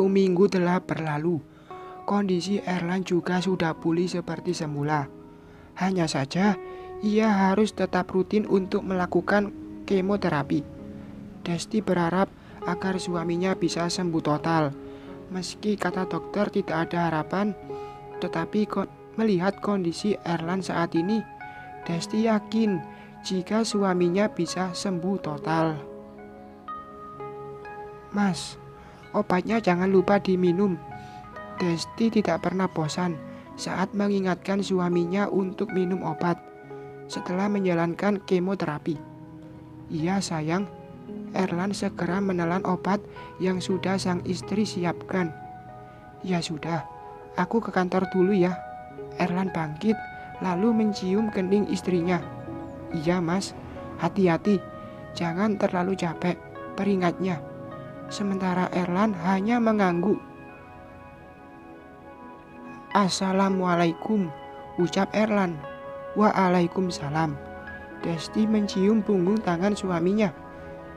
minggu telah berlalu. Kondisi Erlan juga sudah pulih seperti semula. Hanya saja, ia harus tetap rutin untuk melakukan kemoterapi. Desti berharap agar suaminya bisa sembuh total. Meski kata dokter tidak ada harapan, tetapi melihat kondisi Erlan saat ini, Desti yakin jika suaminya bisa sembuh total. Mas, obatnya jangan lupa diminum. Desti tidak pernah bosan saat mengingatkan suaminya untuk minum obat setelah menjalankan kemoterapi. Iya sayang, Erlan segera menelan obat yang sudah sang istri siapkan. Ya sudah, aku ke kantor dulu ya. Erlan bangkit lalu mencium kening istrinya. Iya mas, hati-hati, jangan terlalu capek, peringatnya. Sementara Erlan hanya mengangguk. Assalamualaikum, ucap Erlan. Waalaikumsalam. Desti mencium punggung tangan suaminya.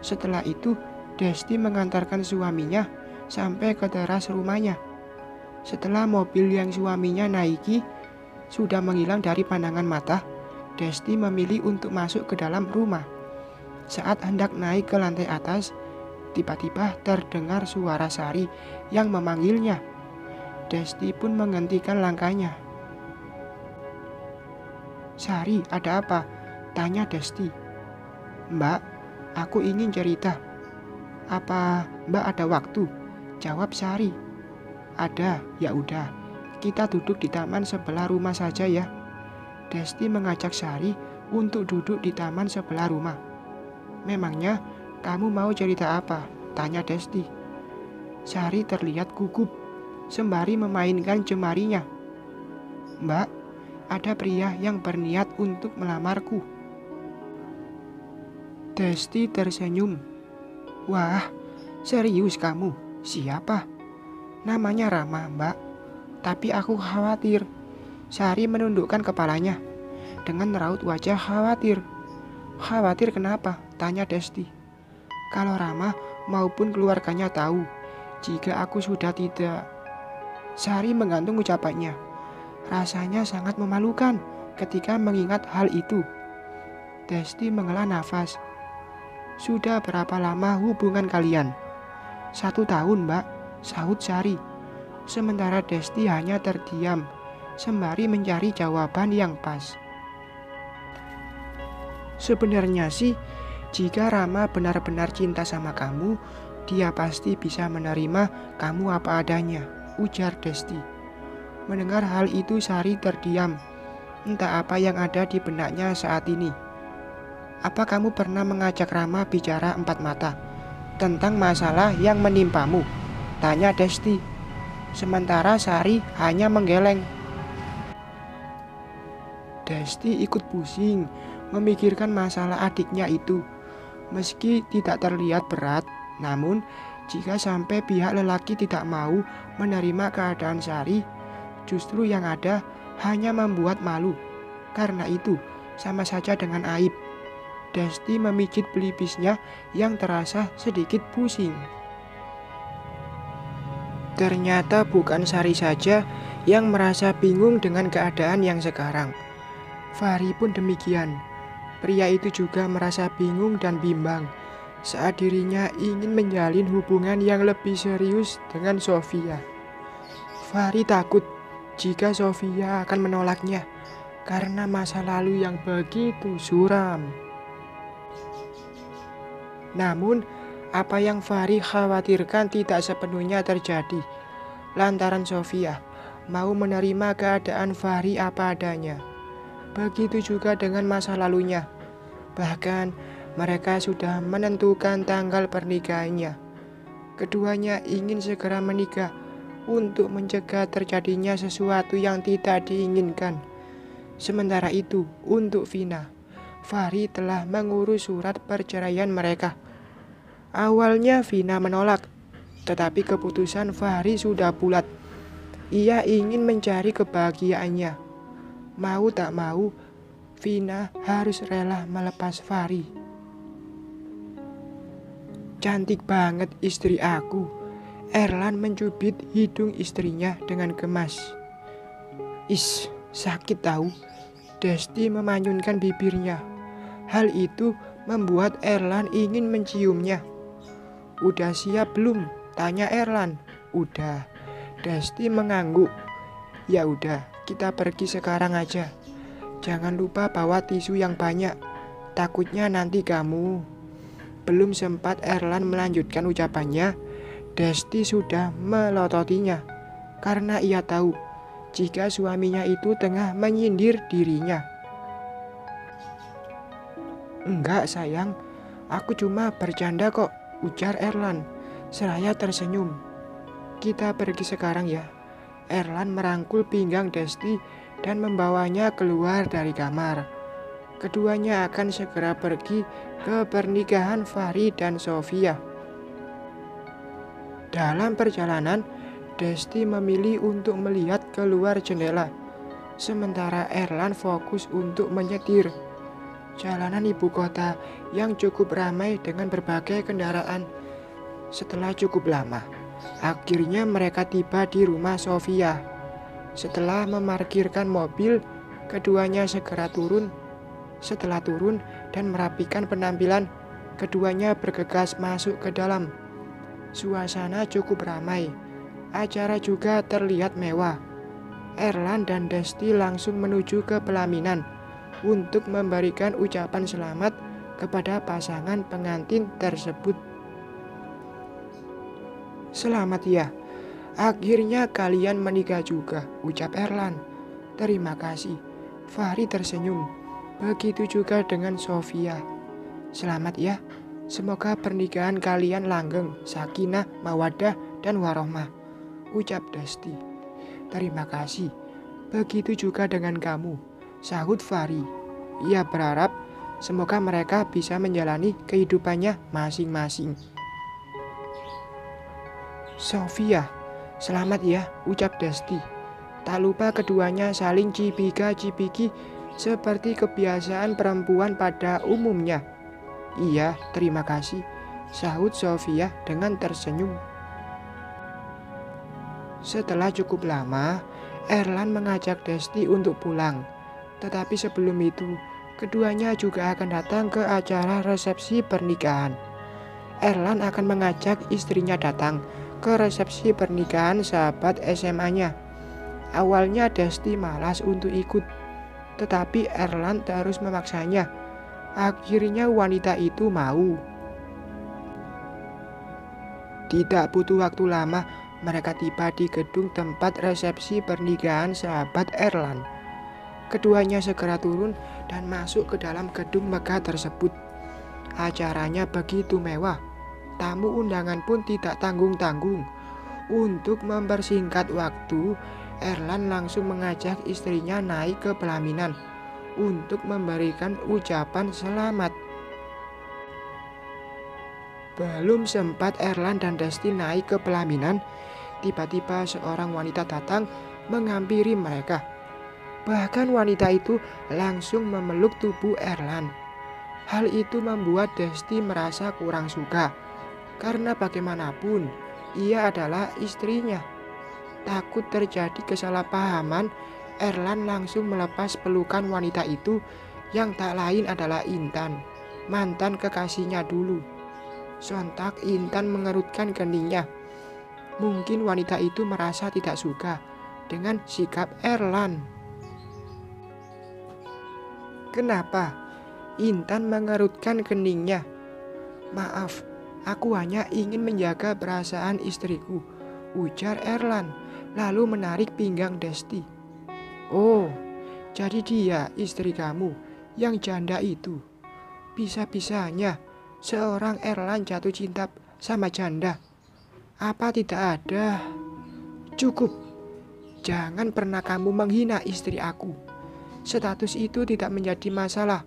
Setelah itu, Desti mengantarkan suaminya sampai ke teras rumahnya. Setelah mobil yang suaminya naiki sudah menghilang dari pandangan mata, Desti memilih untuk masuk ke dalam rumah. Saat hendak naik ke lantai atas, tiba-tiba terdengar suara Sari yang memanggilnya. Desti pun menghentikan langkahnya. Sari, ada apa? Tanya Desti. Mbak, aku ingin cerita. Apa Mbak ada waktu? Jawab Sari. Ada, ya udah. Kita duduk di taman sebelah rumah saja ya. Desti mengajak Sari untuk duduk di taman sebelah rumah. Memangnya kamu mau cerita apa? Tanya Desti. Sari terlihat gugup sembari memainkan jemarinya. Mbak, ada pria yang berniat untuk melamarku. Desti tersenyum. Wah, serius kamu? Siapa? Namanya Rama, Mbak. Tapi aku khawatir. Sari menundukkan kepalanya dengan raut wajah khawatir. Khawatir kenapa? Tanya Desti. Kalau Rama maupun keluarganya tahu jika aku sudah tidak. Sari menggantung ucapannya. Rasanya sangat memalukan ketika mengingat hal itu. Desti menghela nafas. Sudah berapa lama hubungan kalian? 1 tahun, Mbak, sahut Sari. Sementara Desti hanya terdiam sembari mencari jawaban yang pas. Sebenarnya sih, jika Rama benar-benar cinta sama kamu, dia pasti bisa menerima kamu apa adanya, ujar Desti. Mendengar hal itu Sari terdiam. Entah apa yang ada di benaknya saat ini. Apa kamu pernah mengajak Rama bicara 4 mata tentang masalah yang menimpamu? Tanya Desti. Sementara Sari hanya menggeleng. Desti ikut pusing memikirkan masalah adiknya itu. Meski tidak terlihat berat, namun jika sampai pihak lelaki tidak mau menerima keadaan Sari, justru yang ada hanya membuat malu. Karena itu sama saja dengan aib. Desti memijit pelipisnya yang terasa sedikit pusing. Ternyata bukan Sari saja yang merasa bingung dengan keadaan yang sekarang. Fahri pun demikian. Pria itu juga merasa bingung dan bimbang saat dirinya ingin menjalin hubungan yang lebih serius dengan Sofia. Fahri takut jika Sofia akan menolaknya karena masa lalu yang begitu suram. Namun, apa yang Fahri khawatirkan tidak sepenuhnya terjadi, lantaran Sofia mau menerima keadaan Fahri apa adanya. Begitu juga dengan masa lalunya. Bahkan, mereka sudah menentukan tanggal pernikahannya. Keduanya ingin segera menikah untuk mencegah terjadinya sesuatu yang tidak diinginkan. Sementara itu, untuk Vina, Fahri telah mengurus surat perceraian mereka. Awalnya Vina menolak, tetapi keputusan Fahri sudah bulat. Ia ingin mencari kebahagiaannya. Mau tak mau, Vina harus rela melepas Fahri. Cantik banget istri aku. Erlan mencubit hidung istrinya dengan gemas. Is, sakit tahu. Desti memanyunkan bibirnya. Hal itu membuat Erlan ingin menciumnya. Udah siap belum? Tanya Erlan. Udah. Desti mengangguk. Ya udah, kita pergi sekarang aja. Jangan lupa bawa tisu yang banyak. Takutnya nanti kamu. Belum sempat Erlan melanjutkan ucapannya, Desti sudah melototinya. Karena ia tahu jika suaminya itu tengah menyindir dirinya. Enggak sayang, aku cuma bercanda kok, ujar Erlan seraya tersenyum. Kita pergi sekarang ya. Erlan merangkul pinggang Desti dan membawanya keluar dari kamar. Keduanya akan segera pergi ke pernikahan Fahri dan Sofia. Dalam perjalanan, Desti memilih untuk melihat keluar jendela, sementara Erlan fokus untuk menyetir. Jalanan ibu kota yang cukup ramai dengan berbagai kendaraan. Setelah cukup lama, akhirnya mereka tiba di rumah Sofia. Setelah memarkirkan mobil, keduanya segera turun. Setelah turun dan merapikan penampilan, keduanya bergegas masuk ke dalam. Suasana cukup ramai. Acara juga terlihat mewah. Erlan dan Desti langsung menuju ke pelaminan untuk memberikan ucapan selamat kepada pasangan pengantin tersebut. Selamat ya, akhirnya kalian menikah juga, ucap Erlan. Terima kasih. Fahri tersenyum. Begitu juga dengan Sofia. Selamat ya, semoga pernikahan kalian langgeng, sakinah, mawaddah, dan warohmah, ucap Desti. Terima kasih. Begitu juga dengan kamu, sahut Fahri. Ia berharap semoga mereka bisa menjalani kehidupannya masing-masing. Sofia, selamat ya, ucap Desti. Tak lupa keduanya saling cipika-cipiki seperti kebiasaan perempuan pada umumnya. Iya, terima kasih, sahut Sofia dengan tersenyum. Setelah cukup lama, Erlan mengajak Desti untuk pulang. Tetapi sebelum itu, keduanya juga akan datang ke acara resepsi pernikahan. Erlan akan mengajak istrinya datang ke resepsi pernikahan sahabat SMA-nya. Awalnya Desti malas untuk ikut, tetapi Erlan terus memaksanya. Akhirnya wanita itu mau. Tidak butuh waktu lama, mereka tiba di gedung tempat resepsi pernikahan sahabat Erlan. Keduanya segera turun dan masuk ke dalam gedung megah tersebut. Acaranya begitu mewah. Tamu undangan pun tidak tanggung-tanggung. Untuk mempersingkat waktu, Erlan langsung mengajak istrinya naik ke pelaminan untuk memberikan ucapan selamat. Belum sempat Erlan dan Desti naik ke pelaminan, tiba-tiba seorang wanita datang menghampiri mereka. Bahkan wanita itu langsung memeluk tubuh Erlan. Hal itu membuat Desti merasa kurang suka, karena bagaimanapun ia adalah istrinya. Takut terjadi kesalahpahaman, Erlan langsung melepas pelukan wanita itu yang tak lain adalah Intan, mantan kekasihnya dulu. Sontak Intan mengerutkan keningnya. Mungkin wanita itu merasa tidak suka dengan sikap Erlan. Kenapa? Intan mengerutkan keningnya. Maaf, aku hanya ingin menjaga perasaan istriku, ujar Erlan, lalu menarik pinggang Desti. Oh, jadi dia istri kamu yang janda itu. Bisa-bisanya seorang Erlan jatuh cinta sama janda. Apa tidak ada? Cukup. Jangan pernah kamu menghina istri aku. Status itu tidak menjadi masalah.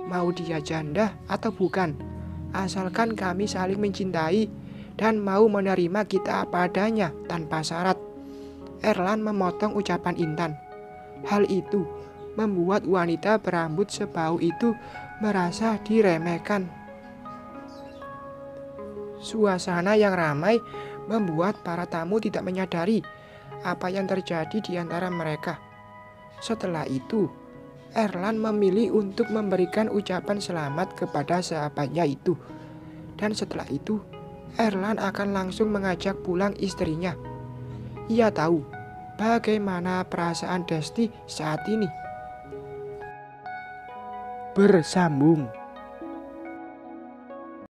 Mau dia janda atau bukan, asalkan kami saling mencintai dan mau menerima kita apa adanya tanpa syarat. Erlan memotong ucapan Intan. Hal itu membuat wanita berambut sebau itu merasa diremehkan. Suasana yang ramai membuat para tamu tidak menyadari apa yang terjadi di antara mereka. Setelah itu, Erlan memilih untuk memberikan ucapan selamat kepada sahabatnya itu. Dan setelah itu, Erlan akan langsung mengajak pulang istrinya. Ia tahu bagaimana perasaan Desti saat ini. Bersambung.